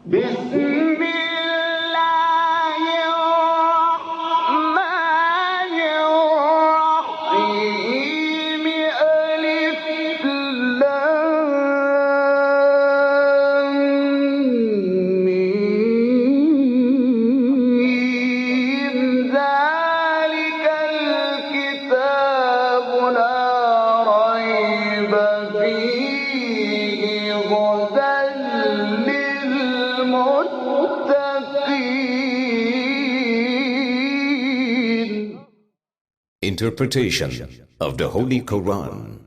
بسم الله الرحمن الرحيم ألف لام ميم ذلك الكتاب لا ريب فيه هدى للمتقين. Interpretation of the Holy Quran.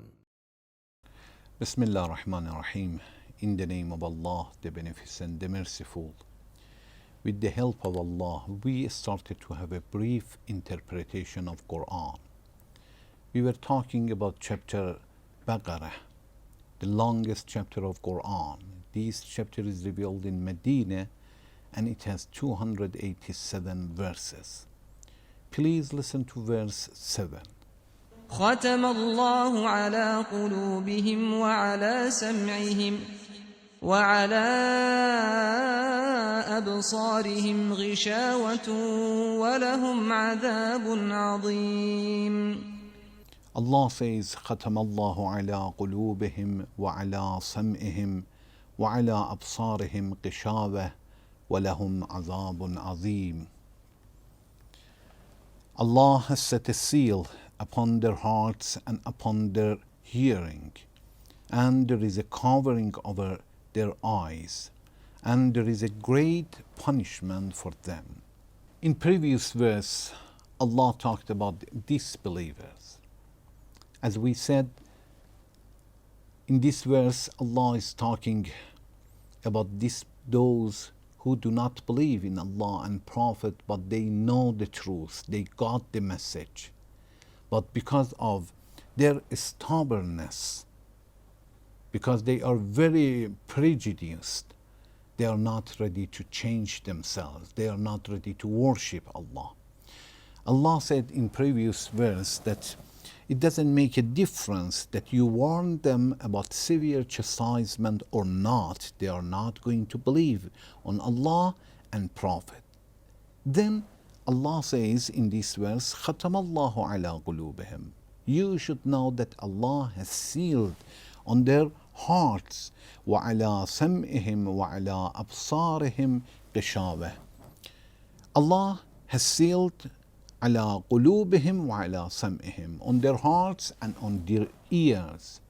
Bismillah ar-Rahman ar-Rahim. In the name of Allah, the Beneficent, the Merciful. With the help of Allah, we started to have a brief interpretation of Quran. We were talking about chapter Baqarah, the longest chapter of Quran. This chapter is revealed in Medina and it has 287 verses. Please listen to verse 7. ختم الله على قلوبهم وعلى سمعهم وعلى أبصارهم غشاوة ولهم عذاب عظيم. Allah says, ختم الله على قلوبهم وعلى سمعهم وعلى أبصارهم غشاوة ولهم عذاب عظيم. Allah has set a seal upon their hearts and upon their hearing, and there is a covering over their eyes, and there is a great punishment for them. In previous verse, Allah talked about disbelievers. As we said, in this verse, Allah is talking about those who do not believe in Allah and Prophet, but they know the truth, they got the message. But because of their stubbornness, because they are very prejudiced, they are not ready to change themselves, they are not ready to worship Allah. Allah said in previous verse that it doesn't make a difference that you warn them about severe chastisement or not. They are not going to believe on Allah and Prophet. Then Allah says in this verse, ختم الله على قلوبهم. You should know that Allah has sealed on their hearts وعلى سمعهم وعلى أبصارهم غشاوة. Allah has sealed على قلوبهم وعلى سمعهم, on their hearts and on their ears.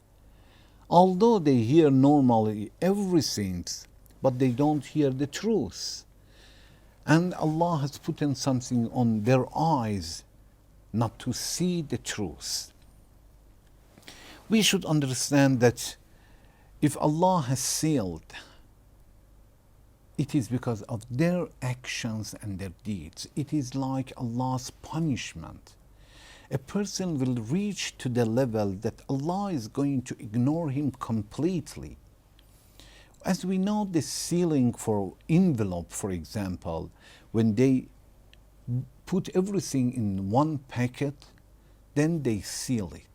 Although they hear normally everything, but they don't hear the truth. And Allah has put in something on their eyes not to see the truth. We should understand that if Allah has sealed, it is because of their actions and their deeds. It is like Allah's punishment. A person will reach to the level that Allah is going to ignore him completely. As we know, the sealing for envelope, for example, when they put everything in one packet, then they seal it.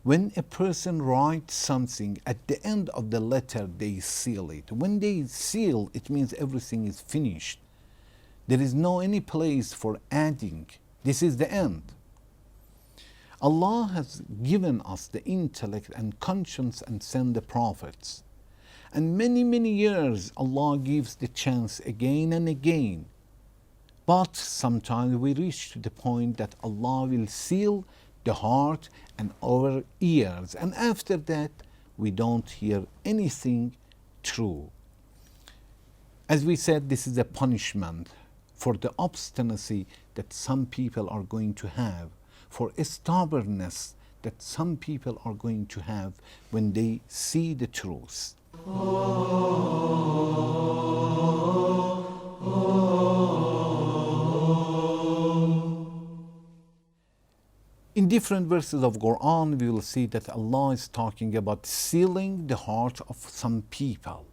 When a person writes something, at the end of the letter they seal it. When they seal, it means everything is finished. There is no any place for adding. This is the end. Allah has given us the intellect and conscience and sent the prophets. And many, many years Allah gives the chance again and again. But sometimes we reach to the point that Allah will seal the heart and our ears, and after that we don't hear anything true. As we said, this is a punishment for the obstinacy that some people are going to have, for a stubbornness that some people are going to have when they see the truth. In different verses of Quran, we will see that Allah is talking about sealing the heart of some people.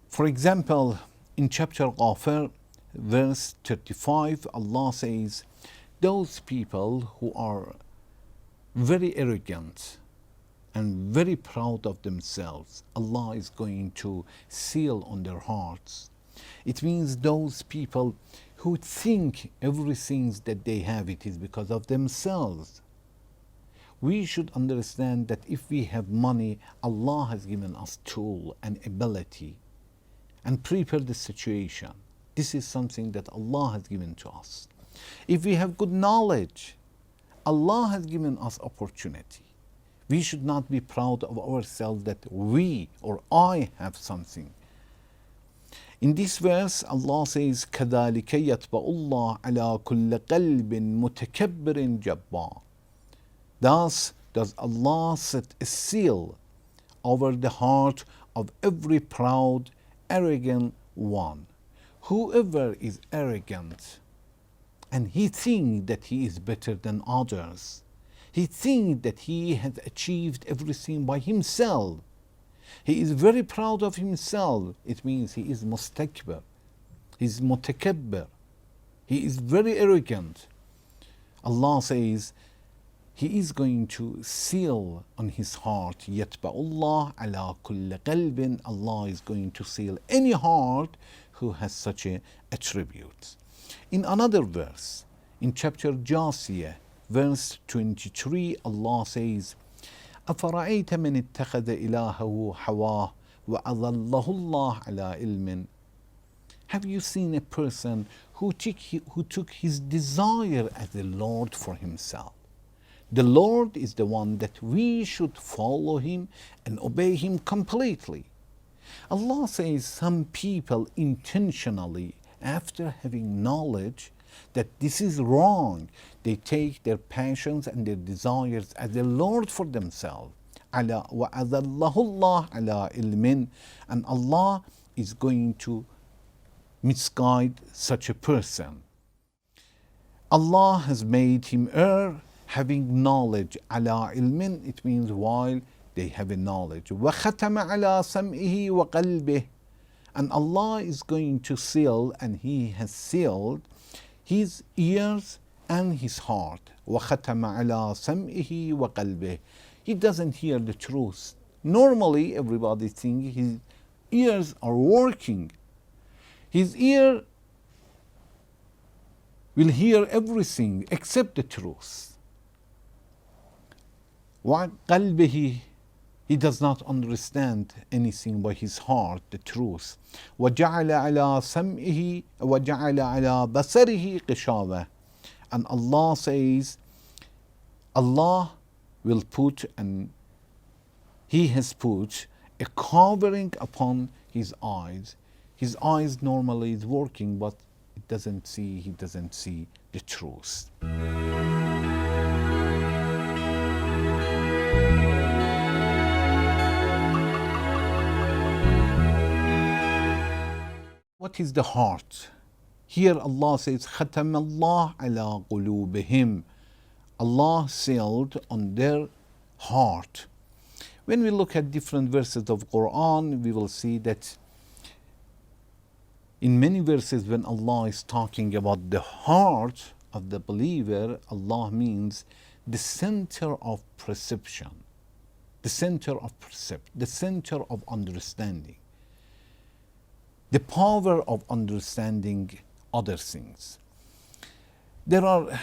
For example, in chapter Ghafir, verse 35, Allah says, those people who are very arrogant and very proud of themselves, Allah is going to seal on their hearts. It means those people who think everything that they have, it is because of themselves. We should understand that if we have money, Allah has given us tool and ability and prepare the situation. This is something that Allah has given to us. If we have good knowledge, Allah has given us opportunity. We should not be proud of ourselves that we or I have something. In this verse, Allah says, كَذَلِكَ يَطْبَعُ اللَّهُ عَلَى كُلِّ قَلْبٍ مُتَكَبِّرٍ جَبَّارٍ. Thus does Allah set a seal over the heart of every proud, arrogant one. Whoever is arrogant and he thinks that he is better than others, he thinks that he has achieved everything by himself, he is very proud of himself, it means he is mustakbir, he is mutakabbir, he is very arrogant. Allah says He is going to seal on his heart, يَتْبَعُ اللَّهُ عَلَى كُلِّ قَلْبٍ. Allah is going to seal any heart who has such a attribute. In another verse, in chapter Jasiyah, verse 23, Allah says, أَفَرَأَيْتَ مَنِ اتَّخَذَ إِلَهَهُ حَوَاهُ وَأَضَلَّهُ اللَّهُ عَلَى عِلْمٍ. Have you seen a person who took his desire as the Lord for himself? The Lord is the one that we should follow him and obey him completely. Allah says some people intentionally, after having knowledge that this is wrong, they take their passions and their desires as the Lord for themselves. وَأَذَلَّهُ اللَّهُ عَلَى عِلْمٍ. And Allah is going to misguide such a person. Allah has made him err having knowledge. Ala ilmin, it means while they have a knowledge. وَخَتَمَ عَلَى سَمْئِهِ وَقَلْبِهِ. And Allah is going to seal, and He has sealed his ears and his heart. وَخَتَمَ عَلَى سَمْئِهِ وَقَلْبِهِ. He doesn't hear the truth. Normally, everybody thinks his ears are working. His ear will hear everything except the truth. وَقَلْبِهِ. He does not understand anything by his heart, the truth. وَجَعَلَ عَلَى سَمْئِهِ وَجَعَلَ عَلَى بَصَرِهِ غِشَاوَةً. And Allah says, Allah will put, and He has put a covering upon his eyes. His eyes normally is working, but he doesn't see the truth. What is the heart? Here Allah says, ختم الله على قلوبهم. Allah sealed on their heart. When we look at different verses of Quran, we will see that in many verses when Allah is talking about the heart of the believer, Allah means the center of perception, the center of understanding, the power of understanding other things. There are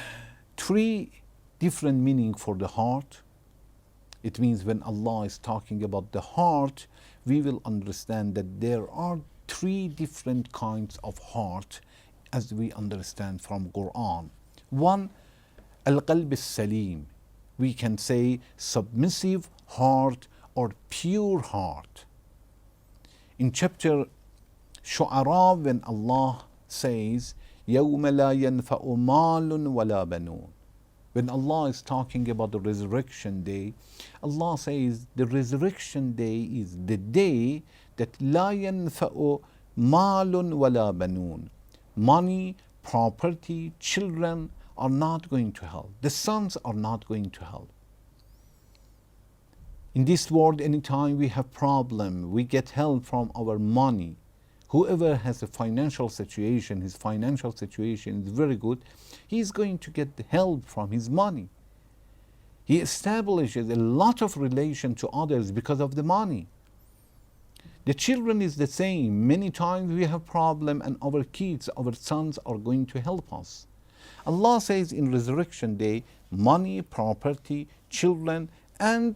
three different meanings for the heart. It means when Allah is talking about the heart, we will understand that there are three different kinds of heart as we understand from Quran. One, al-qalb al-salim. We can say submissive heart or pure heart. In chapter Shu'ara, when Allah says, يَوْمَ لَا يَنْفَعُ مَالٌ وَلَا بَنُونَ. When Allah is talking about the resurrection day, Allah says the resurrection day is the day that لا ينفع مال ولا بنون. Money, property, children are not going to help. The sons are not going to help. In this world, anytime we have problem, we get help from our money. Whoever has a financial situation, his financial situation is very good, he is going to get the help from his money. He establishes a lot of relation to others because of the money. The children is the same. Many times we have problem and our kids, our sons are going to help us. Allah says in resurrection day, money, property, children, and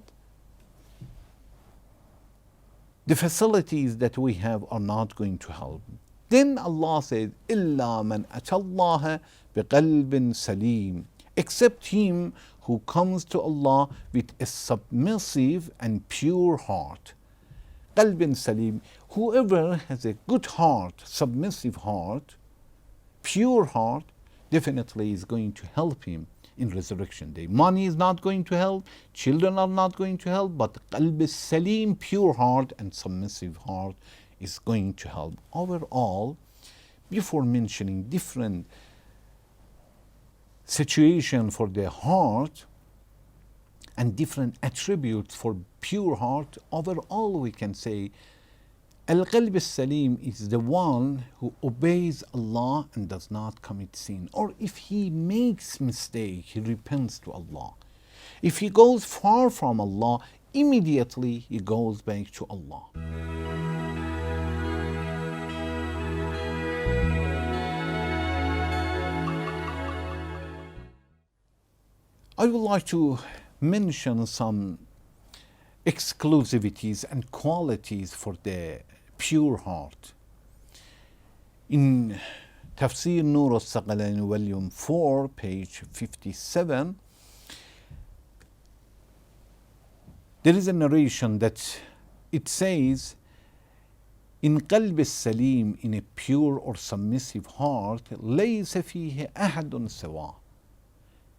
the facilities that we have are not going to help. Then Allah says, إِلَّا مَنْ أَتَى اللَّهَ بِقَلْبٍ سَلِيمٍ, except him who comes to Allah with a submissive and pure heart. قَلْبٍ سَلِيمٍ, whoever has a good heart, submissive heart, pure heart, definitely is going to help him in resurrection day. Money is not going to help, children are not going to help, but qalb salim, pure heart and submissive heart is going to help. Overall, before mentioning different situation for the heart and different attributes for pure heart, overall we can say Al-Qalb al-Salim is the one who obeys Allah and does not commit sin. Or if he makes mistake, he repents to Allah. If he goes far from Allah, immediately he goes back to Allah. I would like to mention some exclusivities and qualities for the pure heart. In Tafsir Nur al-Saqalain, volume 4, page 57, there is a narration that it says, in qalb salim, in a pure or submissive heart, laysa fihi ahadun sawa.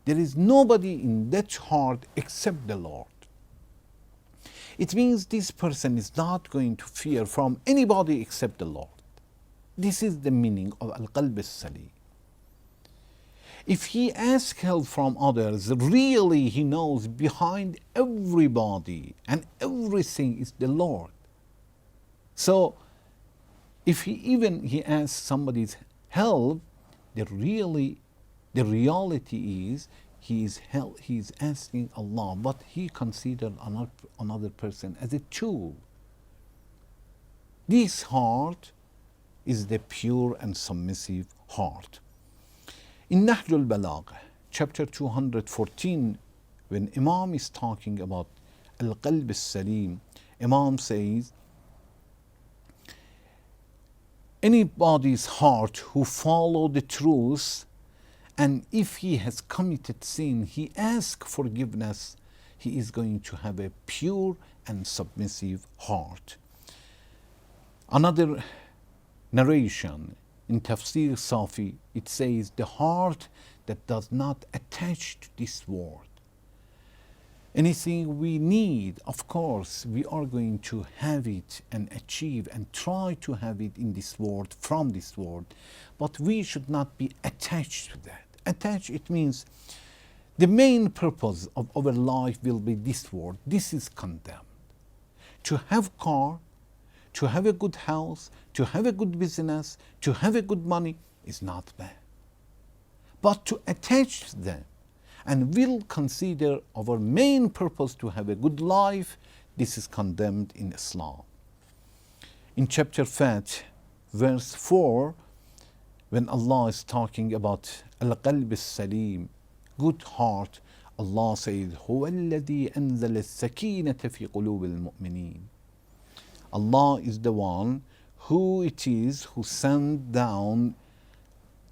There is nobody in that heart except the Lord. It means this person is not going to fear from anybody except the Lord. This is the meaning of Al-Qalb al-Salim. If he asks help from others, really he knows behind everybody and everything is the Lord. So if he asks somebody's help, the reality is he is asking Allah, but he considered another person as a tool. This heart is the pure and submissive heart. In Nahj al-Balagha, chapter 214, when Imam is talking about Al-Qalb al-Salim, Imam says, anybody's heart who follow the truth, and if he has committed sin, he asks forgiveness, he is going to have a pure and submissive heart. Another narration in Tafsir Safi, it says, the heart that does not attach to this world. Anything we need, of course, we are going to have it and achieve and try to have it in this world, from this world, but we should not be attached to that. Attached, it means the main purpose of our life will be this world. This is condemned. To have car, to have a good house, to have a good business, to have a good money is not bad. But to attach them and will consider our main purpose to have a good life, this is condemned in Islam. In chapter Fat, verse 4, when Allah is talking about Al-Qalb al-Salim, good heart, Allah says, هو الذي أنزل السكينة في قلوب المؤمنين. Allah is the one who it is who sent down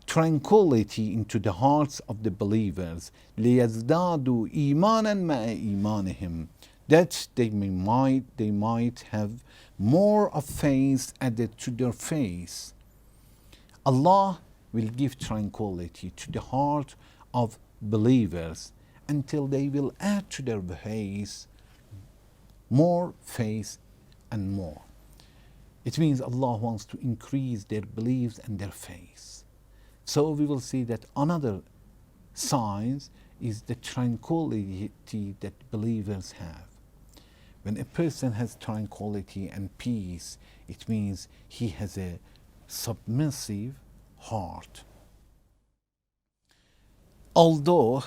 tranquility into the hearts of the believers, ليزدادوا إيمانا مع إيمانهم, that they might have more of faith added to their faith. Allah will give tranquility to the heart of believers until they will add to their faith more faith and more. It means Allah wants to increase their beliefs and their faith. So we will see that another sign is the tranquility that believers have. When a person has tranquility and peace, it means he has a submissive heart. Although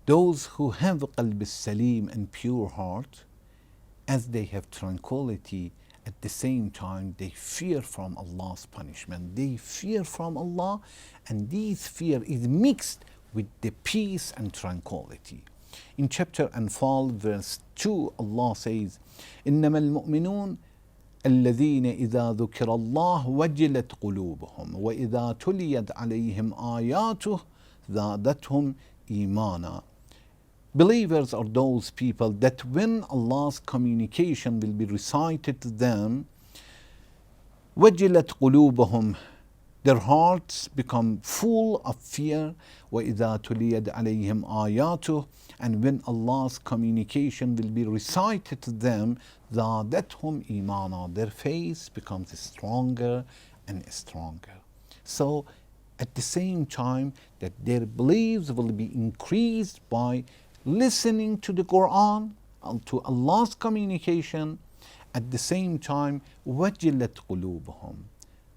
Those who have qalb salim and pure heart, as they have tranquility, at the same time they fear from Allah's punishment. They fear from Allah, and this fear is mixed with the peace and tranquility. In chapter Anfal, verse 2, Allah says, إنما المؤمنون الذين إذا ذكر الله وجلت قلوبهم وإذا تليت عليهم آياته زادتهم إيمانا. Believers are those people that when Allah's communication will be recited to them, وجلت قلوبهم, their hearts become full of fear. وإذا تليت عليهم آياته, and when Allah's communication will be recited to them, زادتهم إيمانا, their faith becomes stronger and stronger. So at the same time that their beliefs will be increased by listening to the Quran, to Allah's communication, at the same time وجلت قلوبهم,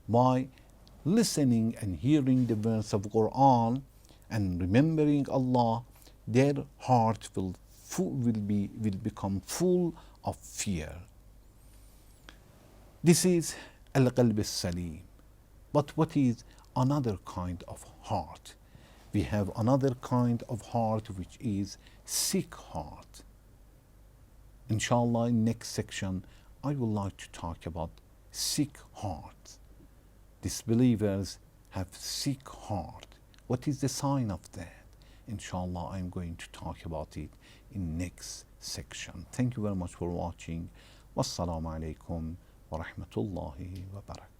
by listening and hearing the verse of Quran and remembering Allah, their heart will become full of fear. This is al-qalb salim. But what is another kind of heart? We have another kind of heart which is sick heart. Inshallah, in next section, I would like to talk about sick heart. Disbelievers have sick heart. What is the sign of that? Inshallah, I'm going to talk about it in next section. Thank you very much for watching. Wassalamu alaikum wa rahmatullahi wa barakatuh.